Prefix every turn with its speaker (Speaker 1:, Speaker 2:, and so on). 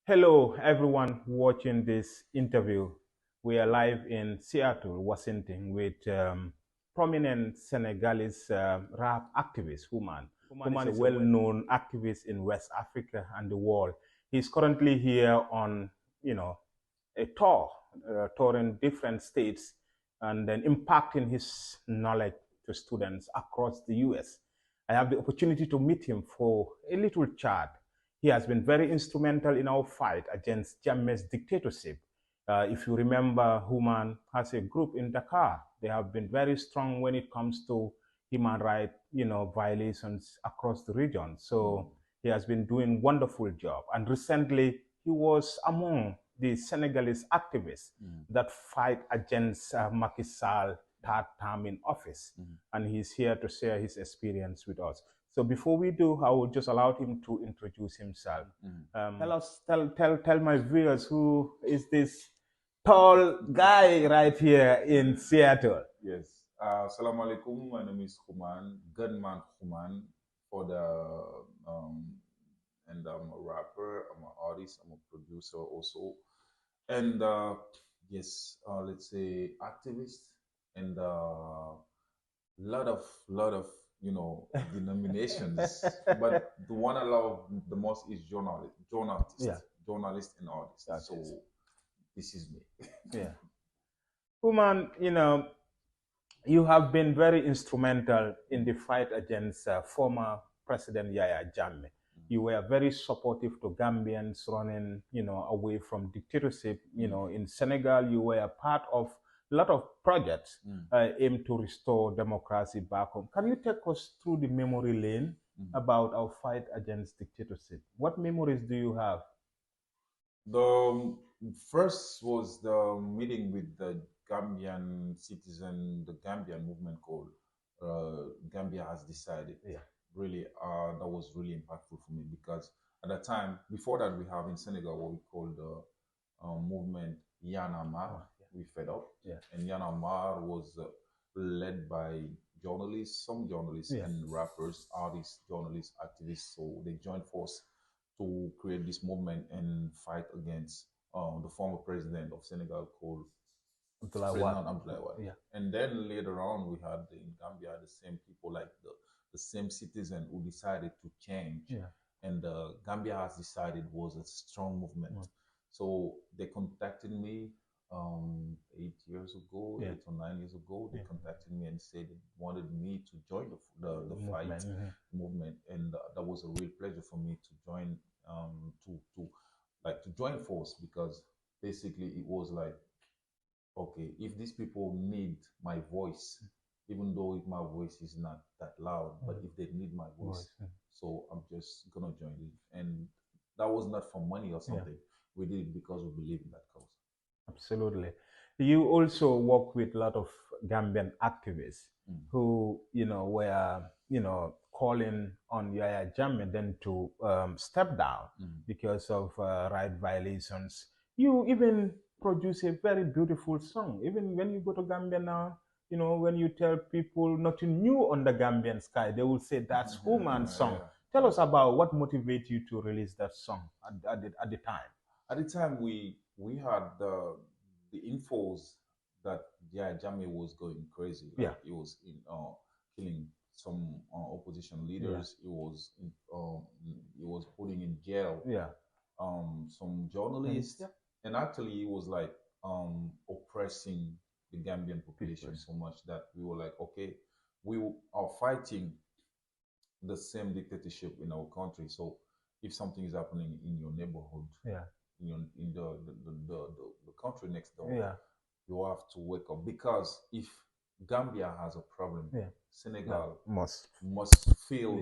Speaker 1: Hello, everyone watching this interview. We are live in Seattle, Washington, with prominent Senegalese rap activist, Xuman. Xuman is a well-known activist in West Africa and the world. He's currently here on, you know, a tour, touring different states and then impacting his knowledge to students across the US. I have the opportunity to meet him for a little chat. He has been very instrumental in our fight against Jammeh's dictatorship. If you remember, Human has a group in Dakar. They have been very strong when it comes to human rights, violations across the region. So he has been doing wonderful job. And recently, he was among the Senegalese activists that fight against Macky Sall third term in office. And he's here to share his experience with us. So before we do, I will just allow him to introduce himself. Tell my viewers who is this tall guy right here in Seattle.
Speaker 2: Yes. Assalamu alaikum. My name is Xuman, Gunman Xuman for the and I'm a rapper, I'm an artist, I'm a producer also. And yes, let's say activist and lot of denominations. But the one I love the most is
Speaker 1: Yeah,
Speaker 2: journalist and artist.
Speaker 1: that's
Speaker 2: So
Speaker 1: it.
Speaker 2: this is me.
Speaker 1: Yeah. Human, you have been very instrumental in the fight against former President Yahya Jammeh. You were very supportive to Gambians running, away from dictatorship. In Senegal, you were a part of a lot of projects aimed to restore democracy back home. Can you take us through the memory lane about our fight against dictatorship? What memories do you have?
Speaker 2: The first was the meeting with the Gambian citizen, the Gambian movement called Gambia Has Decided.
Speaker 1: Yeah.
Speaker 2: Really, that was really impactful for me because at the time, before that, we have in Senegal what we call the movement Yanamar.
Speaker 1: Oh, yeah.
Speaker 2: We fed up.
Speaker 1: Yeah.
Speaker 2: And Yanamar was led by journalists, some journalists
Speaker 1: Yeah.
Speaker 2: and rappers, artists, journalists, activists. So they joined force to create this movement and fight against the former president of Senegal called
Speaker 1: Abdullah Wade.
Speaker 2: President Abdoulaye Wade.
Speaker 1: Yeah.
Speaker 2: And then later on, we had in Gambia the same people, like the same citizen who decided to change.
Speaker 1: Yeah.
Speaker 2: And Gambia Has Decided was a strong movement. So they contacted me 8 years ago,
Speaker 1: Yeah.
Speaker 2: 8 or 9 years ago. They
Speaker 1: Yeah.
Speaker 2: contacted me and said they wanted me to join the fight
Speaker 1: Movement.
Speaker 2: movement, and that was a real pleasure for me to join to join force because basically it was like, okay, if these people need my voice, even though if my voice is not that loud, but if they need my voice, so I'm just gonna join it. And that was not for money or something. We did it because we believe in that cause.
Speaker 1: Absolutely. You also work with a lot of Gambian activists who, were, calling on Yaya Jammeh then to step down because of right violations. You even produce a very beautiful song. Even when you go to Gambia now, when you tell people nothing new on the Gambian sky, they will say that's Human's song. Tell us about what motivated you to release that song at the time.
Speaker 2: At the time, we had the infos that yeah, Jammeh was going crazy. Like,
Speaker 1: Yeah.
Speaker 2: he was killing some opposition leaders. He was putting in jail
Speaker 1: Yeah.
Speaker 2: some journalists,
Speaker 1: Yeah.
Speaker 2: and actually he was like oppressing the Gambian population so much that we were like, okay, we are fighting the same dictatorship in our country. So if something is happening in your neighborhood,
Speaker 1: Yeah.
Speaker 2: in the country next door,
Speaker 1: Yeah.
Speaker 2: you have to wake up because if Gambia has a problem,
Speaker 1: Yeah.
Speaker 2: Senegal
Speaker 1: Must
Speaker 2: must feel